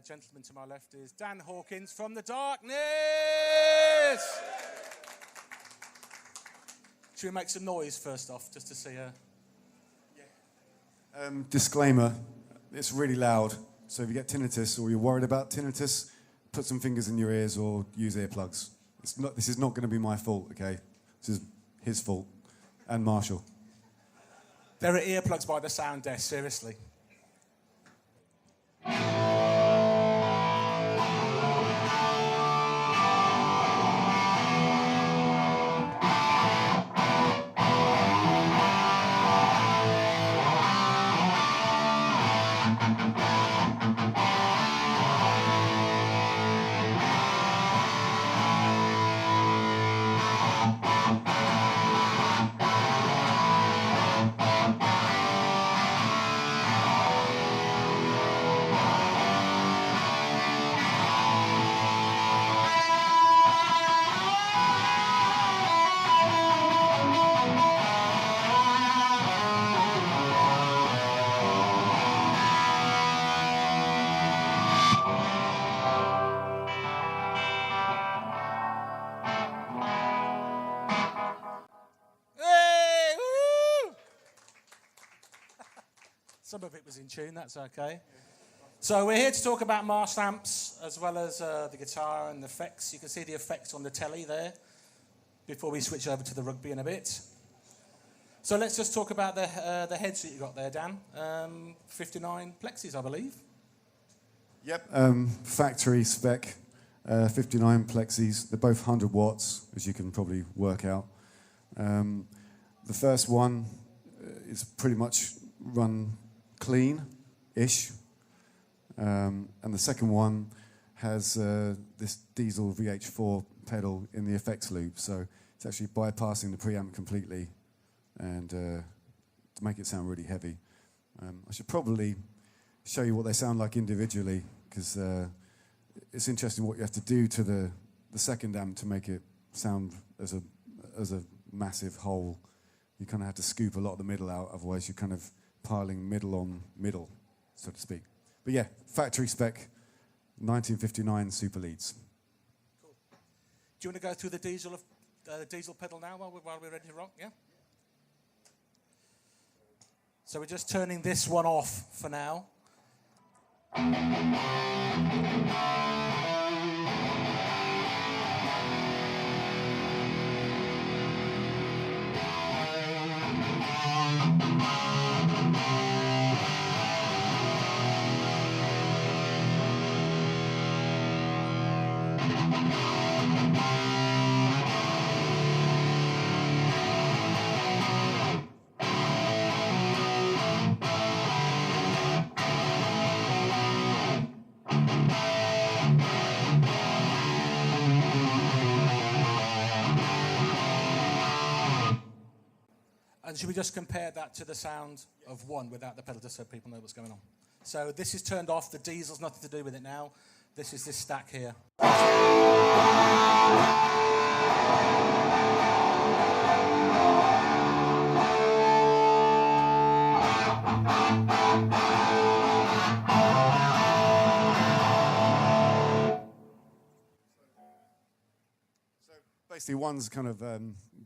gentleman to my left is Dan Hawkins from the darkness. Should we make some noise first off, just to see her? Disclaimer, it's really loud, so if you get tinnitus or you're worried about tinnitus, put some fingers in your ears or use earplugs. This is not going to be my fault, okay? This is his fault, and Marshall. There are earplugs by the sound desk, seriously. Some of it was in tune, that's okay. So we're here to talk about Marshall amps, as well as the guitar and the effects. You can see the effects on the telly there, before we switch over to the rugby in a bit. So let's just talk about the heads that you got there, Dan. 59 plexis, I believe. Yep, factory spec, 59 plexis. They're both 100 watts, as you can probably work out. The first one is pretty much run clean-ish, and the second one has this diesel VH4 pedal in the effects loop, so it's actually bypassing the preamp completely and to make it sound really heavy. I should probably show you what they sound like individually, because it's interesting what you have to do to the second amp to make it sound as a massive whole. You kind of have to scoop a lot of the middle out, otherwise you're kind of piling middle on middle, so to speak. But yeah, factory spec, 1959 Super Leads. Cool. Do you want to go through the diesel pedal now while we're ready to rock? Yeah. So we're just turning this one off for now. And should we just compare that to the sound of one without the pedal, just so people know what's going on? So this is turned off. The diesel's nothing to do with it now. This is this stack here. Basically, one's kind of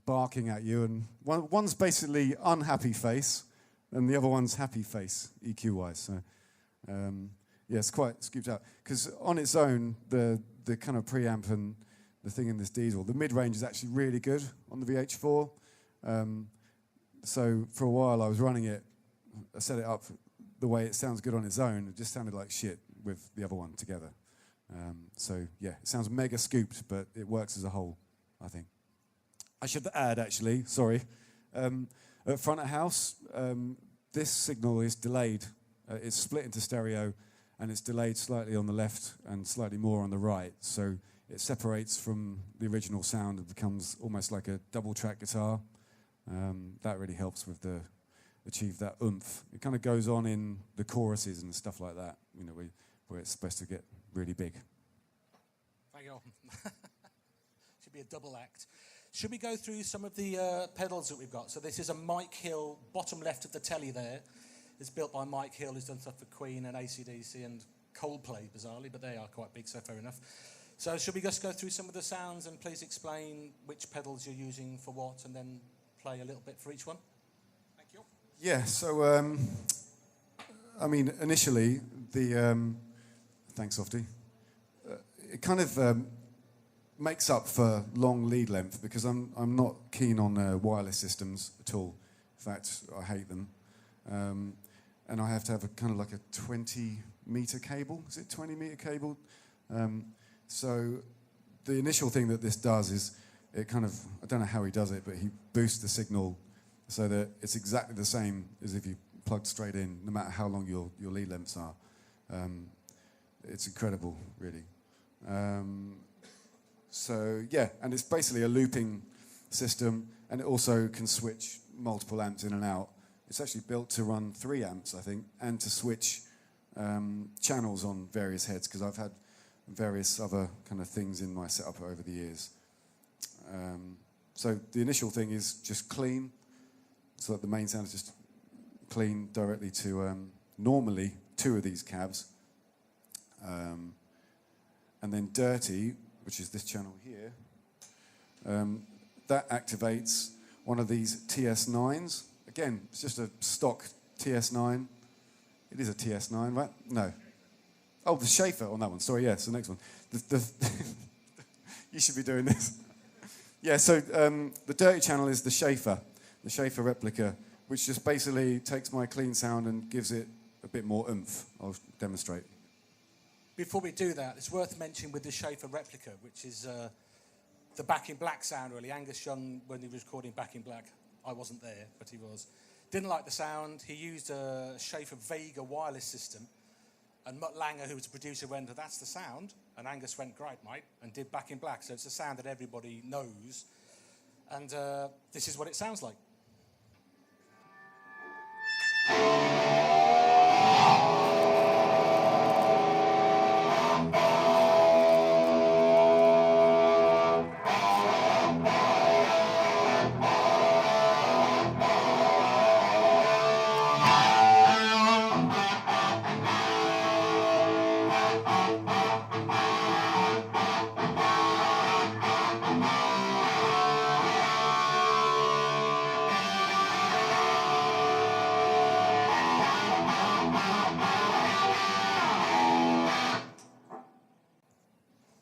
barking at you, and one's basically unhappy face, and the other one's happy face, EQ-wise. So, yeah, it's quite scooped out. Because on its own, the kind of preamp and the thing in this diesel, the mid-range is actually really good on the VH4. So for a while, I was running it, I set it up the way it sounds good on its own. It just sounded like shit with the other one together. So, yeah, it sounds mega scooped, but it works as a whole, I think. I should add, actually, sorry, at front of house, this signal is delayed. It's split into stereo, and it's delayed slightly on the left and slightly more on the right. So it separates from the original sound and becomes almost like a double-track guitar. That really helps with achieve that oomph. It kind of goes on in the choruses and stuff like that, you know, where it's supposed to get really big. Thank you. Should be a double act. Should we go through some of the pedals that we've got? So this is a Mike Hill, bottom left of the telly there. It's built by Mike Hill, who's done stuff for Queen and AC/DC and Coldplay, bizarrely, but they are quite big, so fair enough. So should we just go through some of the sounds and please explain which pedals you're using for what, and then play a little bit for each one? Thank you. Yeah, so, I mean, initially, thanks, Softy, it kind of makes up for long lead length because I'm not keen on wireless systems at all. In fact, I hate them. And I have to have a kind of like a 20-meter cable. Is it 20-meter cable? So the initial thing that this does is it kind of, I don't know how he does it, but he boosts the signal so that it's exactly the same as if you plugged straight in, no matter how long your lead lengths are. It's incredible, really. So yeah, and it's basically a looping system, and it also can switch multiple amps in and out. It's actually built to run 3 amps, I think, and to switch channels on various heads, because I've had various other kind of things in my setup over the years. So the initial thing is just clean, so that the main sound is just clean directly to normally 2 of these cabs. And then dirty, which is this channel here, that activates one of these TS9s. Again, it's just a stock TS9. It is a TS9, right? No. Oh, the Schaefer on that one. Sorry, yes, the next one. You should be doing this. Yeah, so the dirty channel is the Schaefer replica, which just basically takes my clean sound and gives it a bit more oomph. I'll demonstrate. Before we do that, it's worth mentioning with the Schaefer replica, which is the Back in Black sound, really. Angus Young, when he was recording Back in Black, I wasn't there, but he was. Didn't like the sound. He used a Schaefer Vega wireless system. And Mutt Langer, who was the producer, went, "That's the sound." And Angus went, "Great, mate," and did Back in Black. So it's a sound that everybody knows. And this is what it sounds like.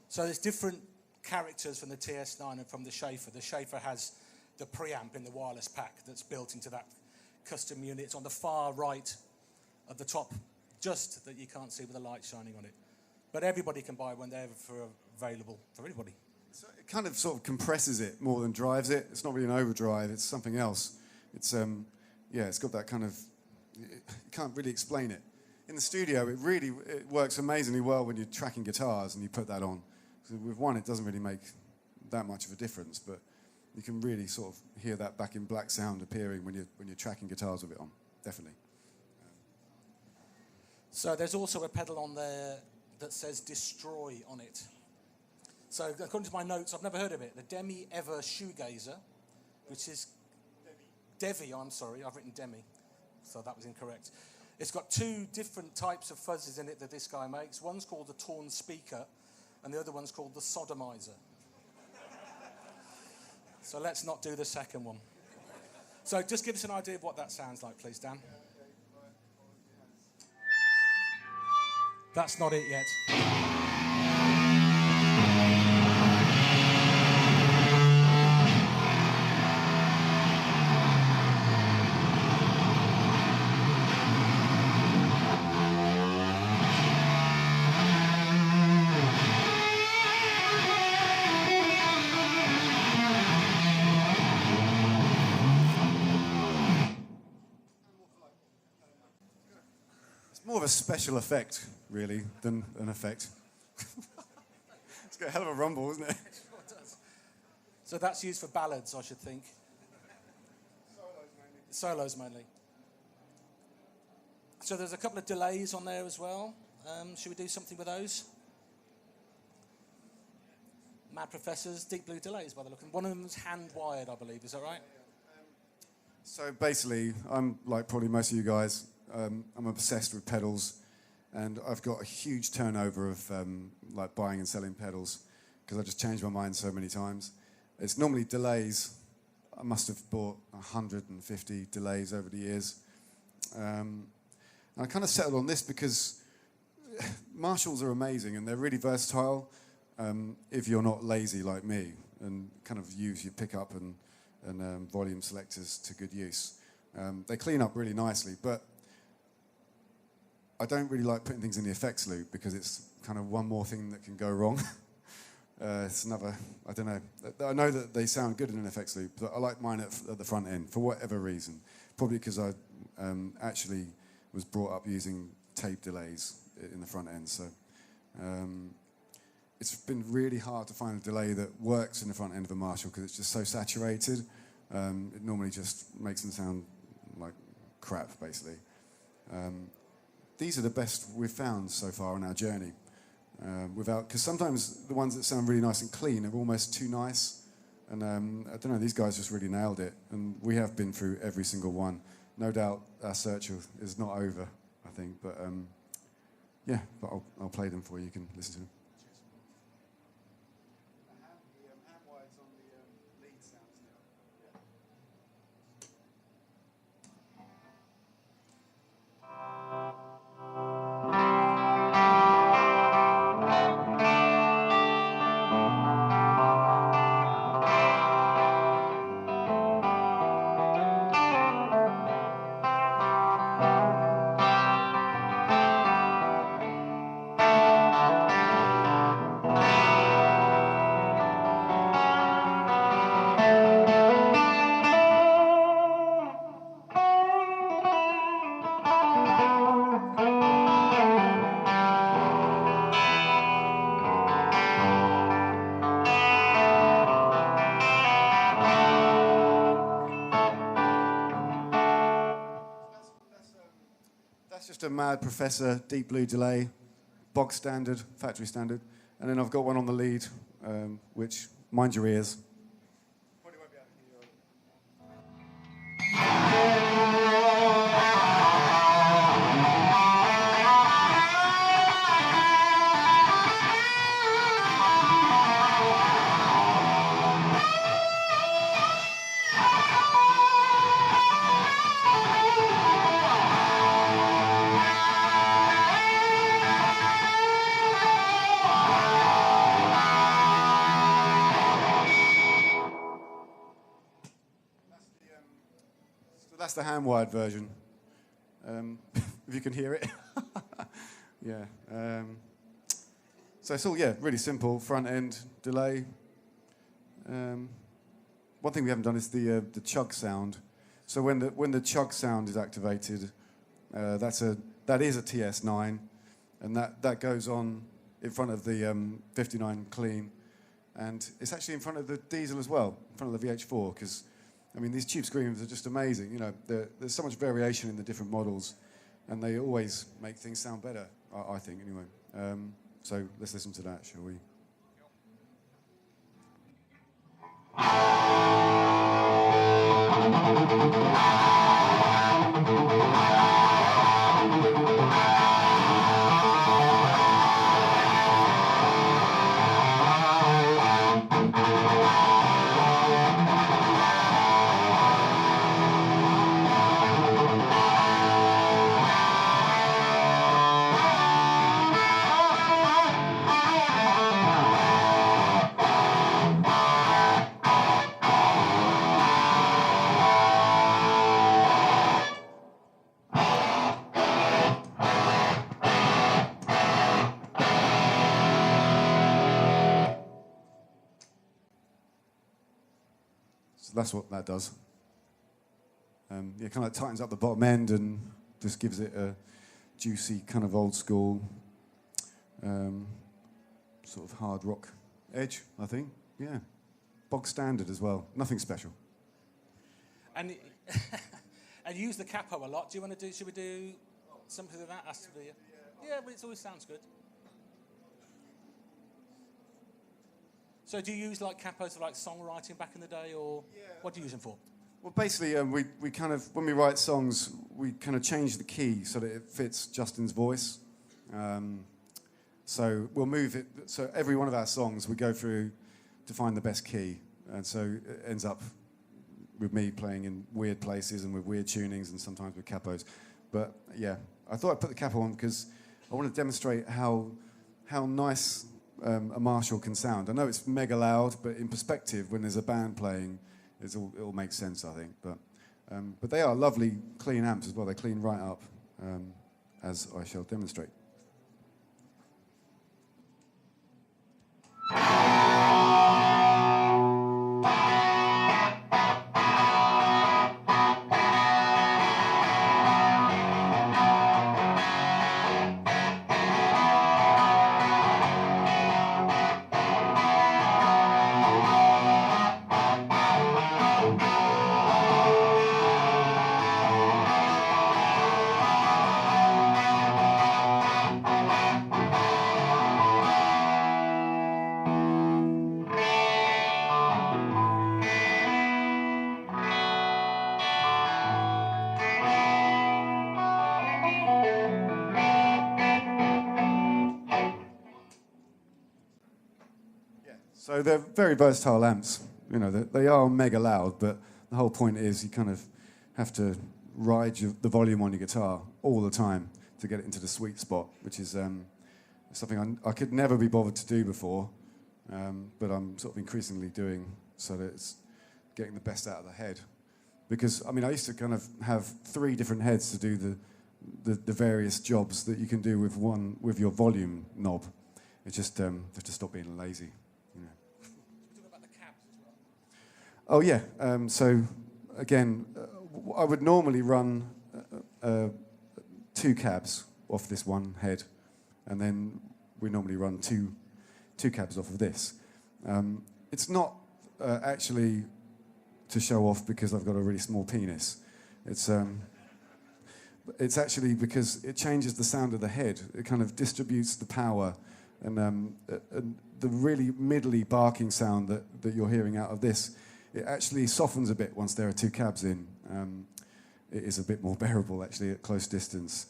So there's different characters from the TS9 and from the Schaefer. The Schaefer has the preamp in the wireless pack that's built into that custom unit. It's on the far right of the top, just that you can't see with the light shining on it. But everybody can buy one. They're available for everybody. So it kind of sort of compresses it more than drives it. It's not really an overdrive. It's something else. It's it's got that kind of. You can't really explain it. In the studio, it works amazingly well when you're tracking guitars and you put that on. So with one, it doesn't really make that much of a difference, but you can really sort of hear that Back in Black sound appearing when you're tracking guitars with it on. Definitely. So there's also a pedal on there that says "Destroy" on it. So according to my notes, I've never heard of it. The Demi Ever Shoegazer, which is Devi. I'm sorry, I've written Demi, so that was incorrect. It's got 2 different types of fuzzes in it that this guy makes. One's called the Torn Speaker, and the other one's called the Sodomizer. So let's not do the second one. So just give us an idea of what that sounds like, please, Dan. That's not it yet. More of a special effect, really, than an effect. It's got a hell of a rumble, isn't it? Sure does. So that's used for ballads, I should think. Solos mainly. So there's a couple of delays on there as well. Should we do something with those? Mad Professors, Deep Blue delays by the look. And one of them's hand-wired, I believe. Is that right? So basically, I'm like probably most of you guys. I'm obsessed with pedals, And I've got a huge turnover of like buying and selling pedals because I just changed my mind so many times. It's normally delays. I must have bought 150 delays over the years. And I kind of settled on this because Marshalls are amazing and they're really versatile if you're not lazy like me and kind of use your pickup and volume selectors to good use. They clean up really nicely, but I don't really like putting things in the effects loop because it's kind of one more thing that can go wrong. It's another, I don't know. I know that they sound good in an effects loop, but I like mine at the front end for whatever reason. Probably because I actually was brought up using tape delays in the front end. So it's been really hard to find a delay that works in the front end of a Marshall because it's just so saturated. It normally just makes them sound like crap, basically. These are the best we've found so far on our journey. Because sometimes the ones that sound really nice and clean are almost too nice. And I don't know, these guys just really nailed it. And we have been through every single one. No doubt our search is not over, I think. But yeah, but I'll play them for you. You can listen to them. Just a Mad Professor Deep Blue delay, bog standard, factory standard, and then I've got one on the lead, which mind your ears. Probably won't be able to That's the hand-wired version, if you can hear it. Yeah. So it's all, really simple. Front end, delay. One thing we haven't done is the chug sound. So when the chug sound is activated, that is a TS9, and that goes on in front of the 59 clean, and it's actually in front of the diesel as well, in front of the VH4, because I mean, these tube screams are just amazing. You know, there's so much variation in the different models, and they always make things sound better, I think, anyway. So let's listen to that, shall we? So that's what that does. Kind of tightens up the bottom end and just gives it a juicy kind of old school sort of hard rock edge, I think. Yeah. Bog standard as well. Nothing special. And and you use the capo a lot. Do you want to do? Should we do something like that? Yeah, but it always sounds good. So do you use like capos for like songwriting back in the day, or what do you use them for? Well, basically, we kind of, when we write songs, we kind of change the key so that it fits Justin's voice. So we'll move it. So every one of our songs, we go through to find the best key, and so it ends up with me playing in weird places and with weird tunings, and sometimes with capos. But yeah, I thought I'd put the capo on because I want to demonstrate how nice a Marshall can sound. I know it's mega loud, but in perspective, when there's a band playing, it all makes sense, I think. But they are lovely, clean amps as well. They clean right up, as I shall demonstrate. So they're very versatile amps. You know, they are mega loud, but the whole point is you kind of have to ride the volume on your guitar all the time to get it into the sweet spot, which is something I could never be bothered to do before, but I'm sort of increasingly doing so that it's getting the best out of the head. Because, I mean, I used to kind of have 3 different heads to do the various jobs that you can do with your volume knob. It's just have to stop being lazy. Oh yeah, so again, I would normally run 2 cabs off this one head, and then we normally run two cabs off of this. It's not actually to show off because I've got a really small penis. It's actually because it changes the sound of the head. It kind of distributes the power, and the really middly barking sound that you're hearing out of this, it actually softens a bit once there are 2 cabs in. It is a bit more bearable, actually, at close distance.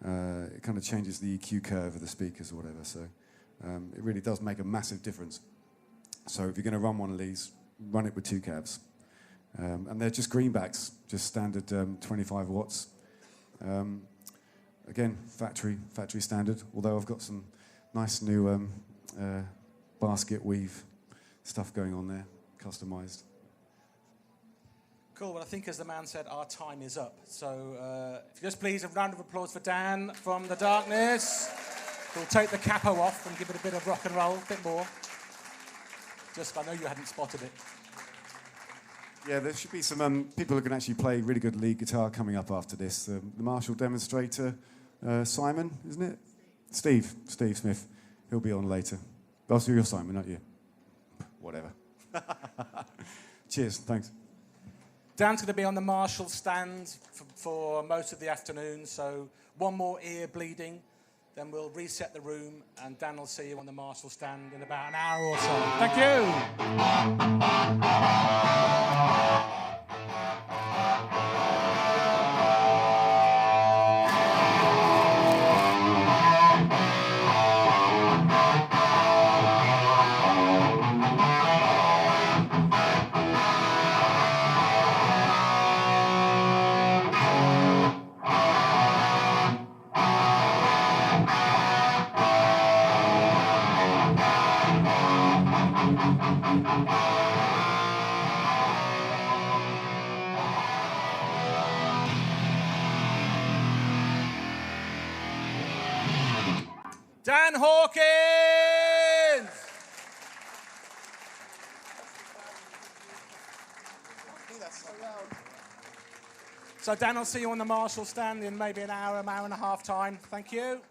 It kind of changes the EQ curve of the speakers or whatever, so it really does make a massive difference. So if you're going to run one of these, run it with 2 cabs. And they're just greenbacks, just standard 25 watts. Again, factory standard, although I've got some nice new basket weave stuff going on there, customised. Cool, well I think as the man said, our time is up. So if you just please, a round of applause for Dan from the darkness. We'll take the capo off and give it a bit of rock and roll, a bit more. Just, I know you hadn't spotted it. Yeah, there should be some people who can actually play really good lead guitar coming up after this. The Marshall demonstrator, Simon, isn't it? Steve Smith. He'll be on later. Oh, so you're Simon, not you? Whatever. Cheers, thanks. Dan's going to be on the Marshall stand for most of the afternoon, so one more ear bleeding, then we'll reset the room, and Dan will see you on the Marshall stand in about an hour or so. Thank you. Dan Hawkins! So Dan, I'll see you on the Marshall stand in maybe an hour and a half time. Thank you.